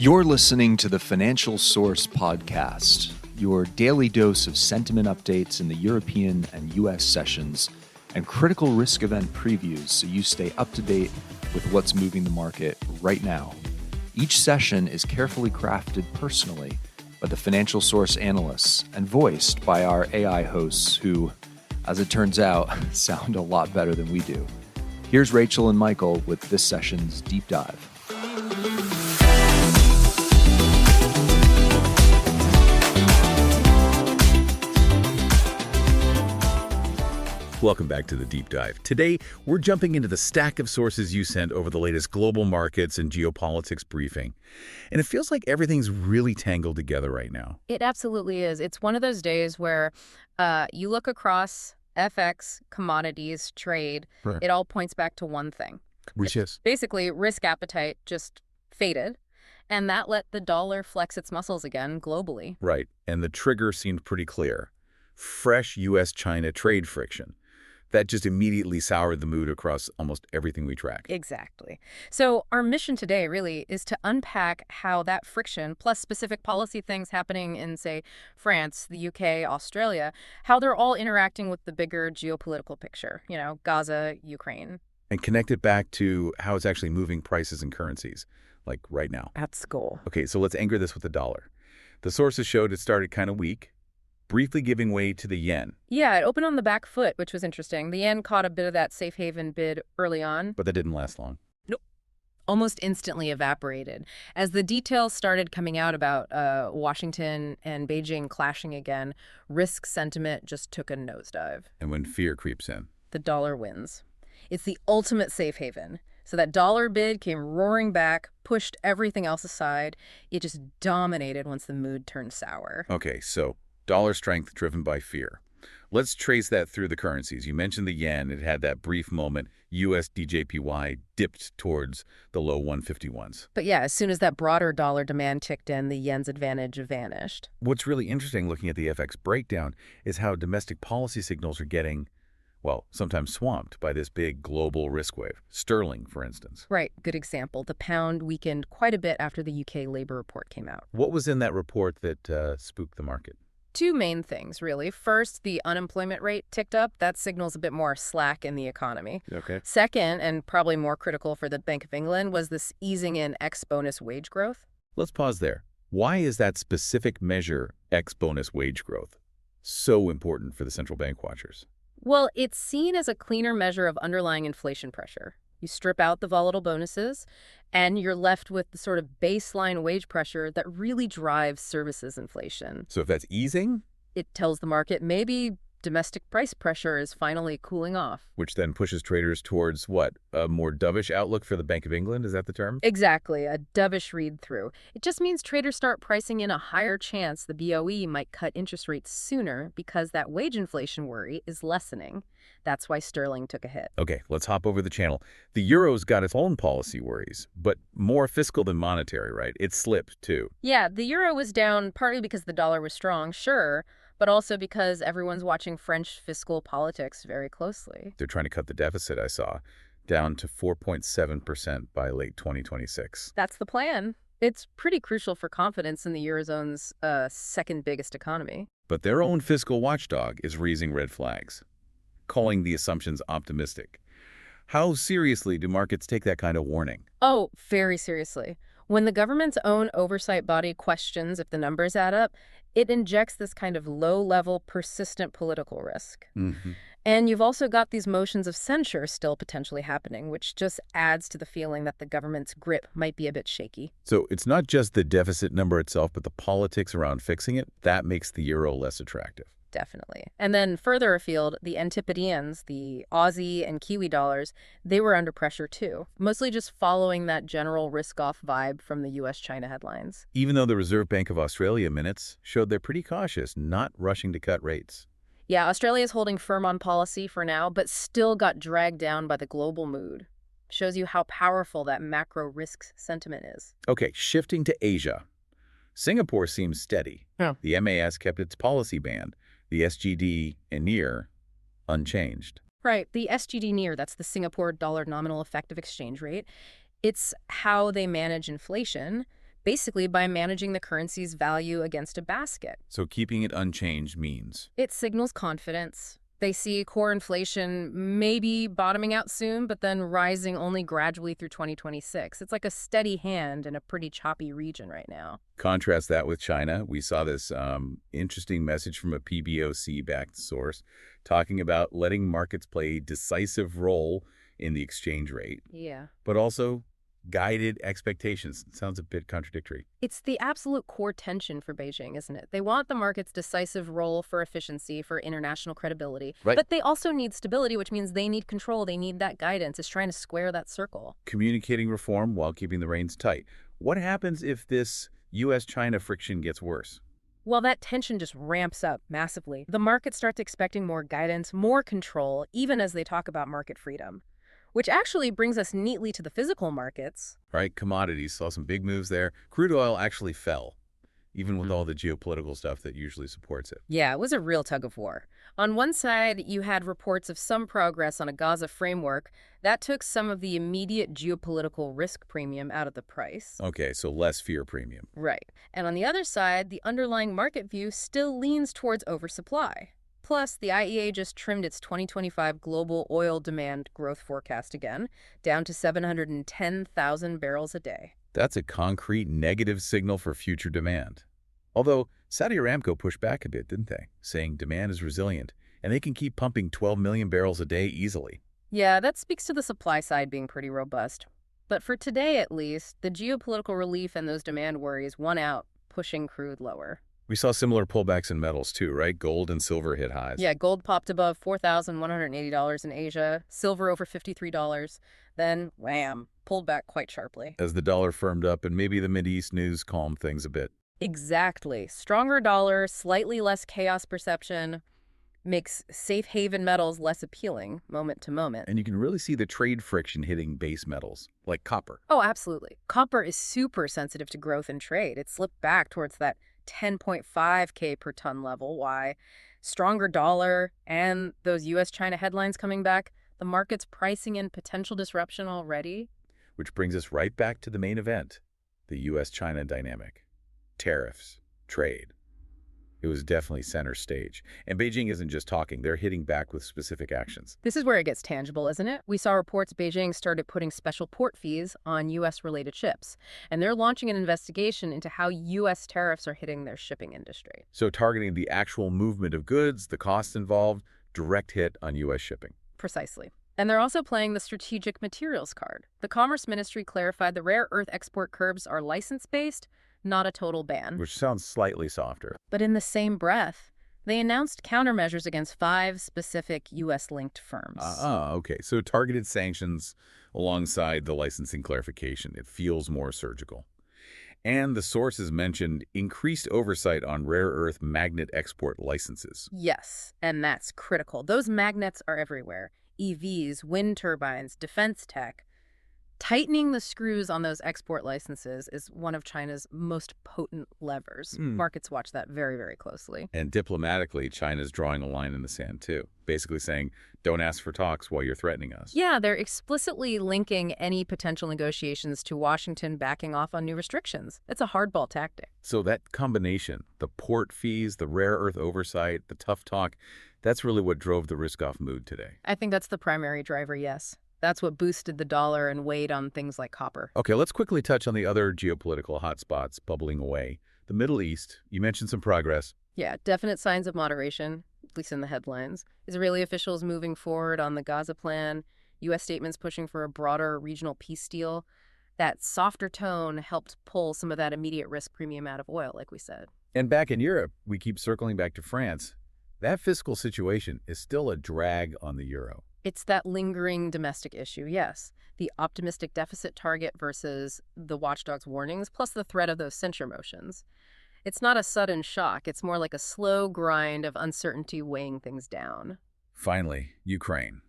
You're listening to the Financial Source Podcast, your daily dose of sentiment updates in the European and U.S. sessions and critical risk event previews so you stay up to date with what's moving the market right now. Each session is carefully crafted personally by the Financial Source analysts and voiced by our AI hosts who, as it turns out, sound a lot better than we do. Here's Rachel and Michael with this session's deep dive. Welcome back to the Deep Dive. Today, we're jumping into the stack of sources you sent over the latest global markets and geopolitics briefing. And it feels like everything's really tangled together right now. It absolutely is. It's one of those days where you look across FX, commodities, trade, Right. It all points back to one thing. Which is? Basically, risk appetite just faded, and that let the dollar flex its muscles again globally. Right. And the trigger seemed pretty clear. Fresh U.S.-China trade friction. That just immediately soured the mood across almost everything we track. Exactly. So our mission today really is to unpack how that friction, plus specific policy things happening in, say, France, the UK, Australia, how they're all interacting with the bigger geopolitical picture, Gaza, Ukraine. And connect it back to how it's actually moving prices and currencies, like right now. That's the goal. Okay, so let's anchor this with the dollar. The sources showed it started kind of weak, briefly giving way to the yen. Yeah, it opened on the back foot, which was interesting. The yen caught a bit of that safe haven bid early on. But that didn't last long. Nope. Almost instantly evaporated. As the details started coming out about Washington and Beijing clashing again, risk sentiment just took a nosedive. And when fear creeps in. The dollar wins. It's the ultimate safe haven. So that dollar bid came roaring back, pushed everything else aside. It just dominated once the mood turned sour. Okay, so dollar strength driven by fear. Let's trace that through the currencies. You mentioned the yen. It had that brief moment. USD/JPY dipped towards the low 151s. But yeah, as soon as that broader dollar demand ticked in, the yen's advantage vanished. What's really interesting looking at the FX breakdown is how domestic policy signals are getting, well, sometimes swamped by this big global risk wave. Sterling, for instance. Right, good example. The pound weakened quite a bit after the UK labor report came out. What was in that report that spooked the market? Two main things, really. First, the unemployment rate ticked up. That signals a bit more slack in the economy. Okay. Second, and probably more critical for the Bank of England, was this easing in ex-bonus wage growth. Let's pause there. Why is that specific measure, ex-bonus wage growth, so important for the central bank watchers? Well, it's seen as a cleaner measure of underlying inflation pressure. You strip out the volatile bonuses, and you're left with the sort of baseline wage pressure that really drives services inflation. So if that's easing, It tells the market maybe domestic price pressure is finally cooling off. which then pushes traders towards what? A more dovish outlook for the Bank of England? Is that the term? Exactly, a dovish read-through. It just means traders start pricing in a higher chance the BOE might cut interest rates sooner because that wage inflation worry is lessening. That's why sterling took a hit. Okay, let's hop over the channel. The euro's got its own policy worries, but more fiscal than monetary, right? It slipped, too. Yeah, the euro was down partly because the dollar was strong, sure, but also because everyone's watching French fiscal politics very closely. They're trying to cut the deficit, I saw, down to 4.7% by late 2026. That's the plan. It's pretty crucial for confidence in the Eurozone's second biggest economy. But their own fiscal watchdog is raising red flags, calling the assumptions optimistic. How seriously do markets take that kind of warning? Oh, very seriously. When the government's own oversight body questions if the numbers add up, it injects this kind of low-level, persistent political risk. Mm-hmm. And you've also got these motions of censure still potentially happening, which just adds to the feeling that the government's grip might be a bit shaky. So it's not just the deficit number itself, but the politics around fixing it. That makes the euro less attractive. Definitely. And then further afield, the Antipodeans, the Aussie and Kiwi dollars, they were under pressure too, mostly just following that general risk-off vibe from the U.S.-China headlines. Even though the Reserve Bank of Australia minutes showed they're pretty cautious, not rushing to cut rates. Yeah, Australia's holding firm on policy for now, but still got dragged down by the global mood. Shows you how powerful that macro risk sentiment is. Okay, shifting to Asia. Singapore seems steady. Yeah. The MAS kept its policy band. The SGD NEER unchanged. Right. The SGD NEER, that's the Singapore dollar nominal effective exchange rate. It's how they manage inflation basically by managing the currency's value against a basket. So keeping it unchanged means? It signals confidence. They see core inflation maybe bottoming out soon, but then rising only gradually through 2026. It's like a steady hand in a pretty choppy region right now. Contrast that with China. We saw this interesting message from a PBoC-backed source talking about letting markets play a decisive role in the exchange rate, Yeah. but also guided expectations. It sounds a bit contradictory. It's the absolute core tension for Beijing, isn't it? They want the market's decisive role for efficiency, for international credibility. Right. But they also need stability, which means they need control. They need that guidance. It's trying to square that circle. Communicating reform while keeping the reins tight. What happens if this U.S.-China friction gets worse? Well, that tension just ramps up massively. The market starts expecting more guidance, more control, even as they talk about market freedom. Which actually brings us neatly to the physical markets. Right, commodities saw some big moves there. Crude oil actually fell, even with all the geopolitical stuff that usually supports it. Yeah, it was a real tug of war. On one side, you had reports of some progress on a Gaza framework. That took some of the immediate geopolitical risk premium out of the price. Okay, so less fear premium. Right. And on the other side, the underlying market view still leans towards oversupply. Plus, the IEA just trimmed its 2025 global oil demand growth forecast again, down to 710,000 barrels a day. That's a concrete negative signal for future demand. Although, Saudi Aramco pushed back a bit, didn't they? Saying demand is resilient, and they can keep pumping 12 million barrels a day easily. Yeah, that speaks to the supply side being pretty robust. But for today, at least, the geopolitical relief and those demand worries won out, pushing crude lower. We saw similar pullbacks in metals too, right? Gold and silver hit highs. Yeah, gold popped above $4,180 in Asia, silver over $53. Then, wham, pulled back quite sharply. As the dollar firmed up and maybe the Mideast news calmed things a bit. Exactly. Stronger dollar, slightly less chaos perception, makes safe haven metals less appealing moment to moment. And you can really see the trade friction hitting base metals, like copper. Oh, absolutely. Copper is super sensitive to growth in trade. It slipped back towards that 10.5K per ton level. Why? Stronger dollar and those U.S.-China headlines coming back, the market's pricing in potential disruption already. Which brings us right back to the main event, the U.S.-China dynamic. Tariffs, trade. It was definitely center stage. And Beijing isn't just talking, they're hitting back with specific actions. This is where it gets tangible, isn't it? We saw reports Beijing started putting special port fees on U.S.-related ships, and they're launching an investigation into how U.S. tariffs are hitting their shipping industry. So targeting the actual movement of goods, the costs involved, direct hit on U.S. shipping. Precisely. And they're also playing the strategic materials card. The Commerce Ministry clarified the rare earth export curbs are license-based, not a total ban. Which sounds slightly softer. But in the same breath, they announced countermeasures against 5 specific U.S.-linked firms. Okay. So targeted sanctions alongside the licensing clarification. It feels more surgical. And the sources mentioned increased oversight on rare earth magnet export licenses. Yes, and that's critical. Those magnets are everywhere. EVs, wind turbines, defense tech. Tightening the screws on those export licenses is one of China's most potent levers. Markets watch that very, very closely. And diplomatically, China's drawing a line in the sand, too. Basically saying, don't ask for talks while you're threatening us. Yeah, they're explicitly linking any potential negotiations to Washington backing off on new restrictions. It's a hardball tactic. So that combination, the port fees, the rare earth oversight, the tough talk, that's really what drove the risk-off mood today. I think that's the primary driver, yes. That's what boosted the dollar and weighed on things like copper. Okay, let's quickly touch on the other geopolitical hotspots bubbling away. The Middle East, you mentioned some progress. Yeah, definite signs of moderation, at least in the headlines. Israeli officials moving forward on the Gaza plan, U.S. statements pushing for a broader regional peace deal. That softer tone helped pull some of that immediate risk premium out of oil, like we said. And back in Europe, we keep circling back to France. That fiscal situation is still a drag on the euro. It's that lingering domestic issue, yes. The optimistic deficit target versus the watchdog's warnings, plus the threat of those censure motions. It's not a sudden shock. It's more like a slow grind of uncertainty weighing things down. Finally, Ukraine.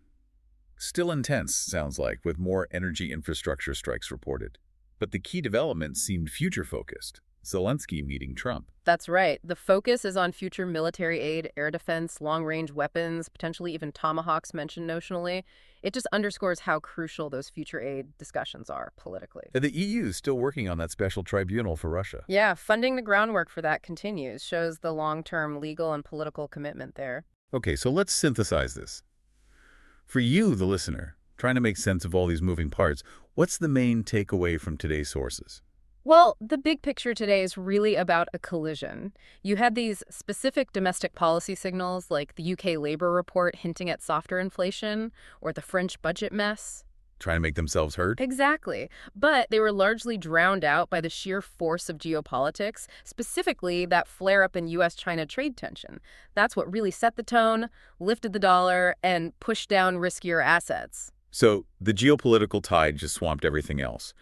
Still intense, sounds like, with more energy infrastructure strikes reported. But the key developments seemed future-focused. Zelensky meeting Trump. That's right. The focus is on future military aid, air defense, long-range weapons, potentially even tomahawks mentioned notionally. It just underscores how crucial those future aid discussions are politically. The EU is still working on that special tribunal for Russia. Yeah, funding the groundwork for that continues, shows the long-term legal and political commitment there. Okay, so let's synthesize this. For you, the listener, trying to make sense of all these moving parts, what's the main takeaway from today's sources? Well, the big picture today is really about a collision. You had these specific domestic policy signals like the UK Labour report hinting at softer inflation or the French budget mess. Trying to make themselves heard? Exactly. But they were largely drowned out by the sheer force of geopolitics, specifically that flare-up in U.S.-China trade tension. That's what really set the tone, lifted the dollar, and pushed down riskier assets. So the geopolitical tide just swamped everything else.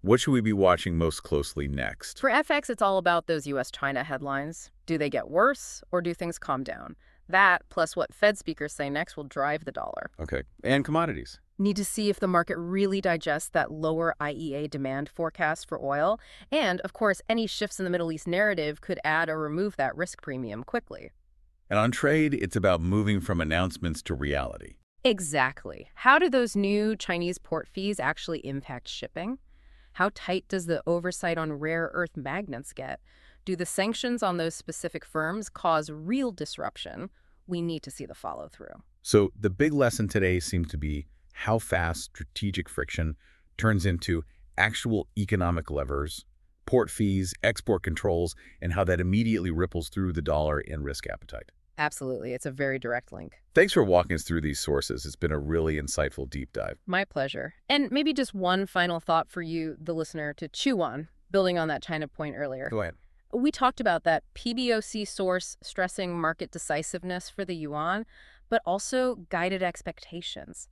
What should we be watching most closely next? For FX, it's all about those U.S.-China headlines. Do they get worse, or do things calm down? That, plus what Fed speakers say next, will drive the dollar. Okay. And commodities? Need to see if the market really digests that lower IEA demand forecast for oil. And, of course, any shifts in the Middle East narrative could add or remove that risk premium quickly. And on trade, it's about moving from announcements to reality. Exactly. How do those new Chinese port fees actually impact shipping? How tight does the oversight on rare earth magnets get? Do the sanctions on those specific firms cause real disruption? We need to see the follow-through. So the big lesson today seems to be how fast strategic friction turns into actual economic levers, port fees, export controls, and how that immediately ripples through the dollar and risk appetite. Absolutely. It's a very direct link. Thanks for walking us through these sources. It's been a really insightful deep dive. My pleasure. And maybe just one final thought for you, the listener, to chew on, building on that China point earlier. Go ahead. We talked about that PBoC source stressing market decisiveness for the yuan, but also guided expectations.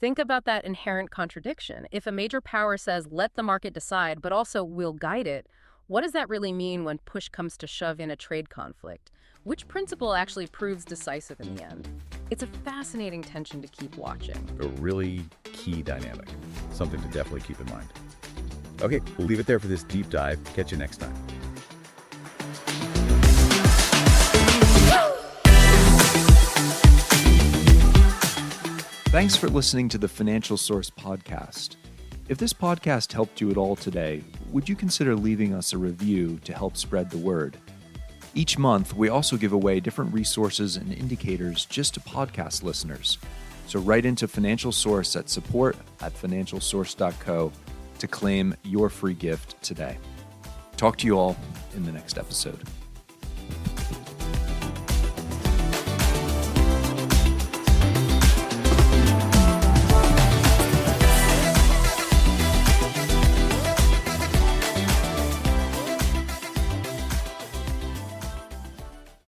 Think about that inherent contradiction. If a major power says, let the market decide, but also we'll guide it, what does that really mean when push comes to shove in a trade conflict? Which principle actually proves decisive in the end? It's a fascinating tension to keep watching. A really key dynamic. Something to definitely keep in mind. Okay, we'll leave it there for this deep dive. Catch you next time. Thanks for listening to the Financial Source podcast. If this podcast helped you at all today, would you consider leaving us a review to help spread the word? Each month, we also give away different resources and indicators just to podcast listeners. So write into Financial Source at support@financialsource.co to claim your free gift today. Talk to you all in the next episode.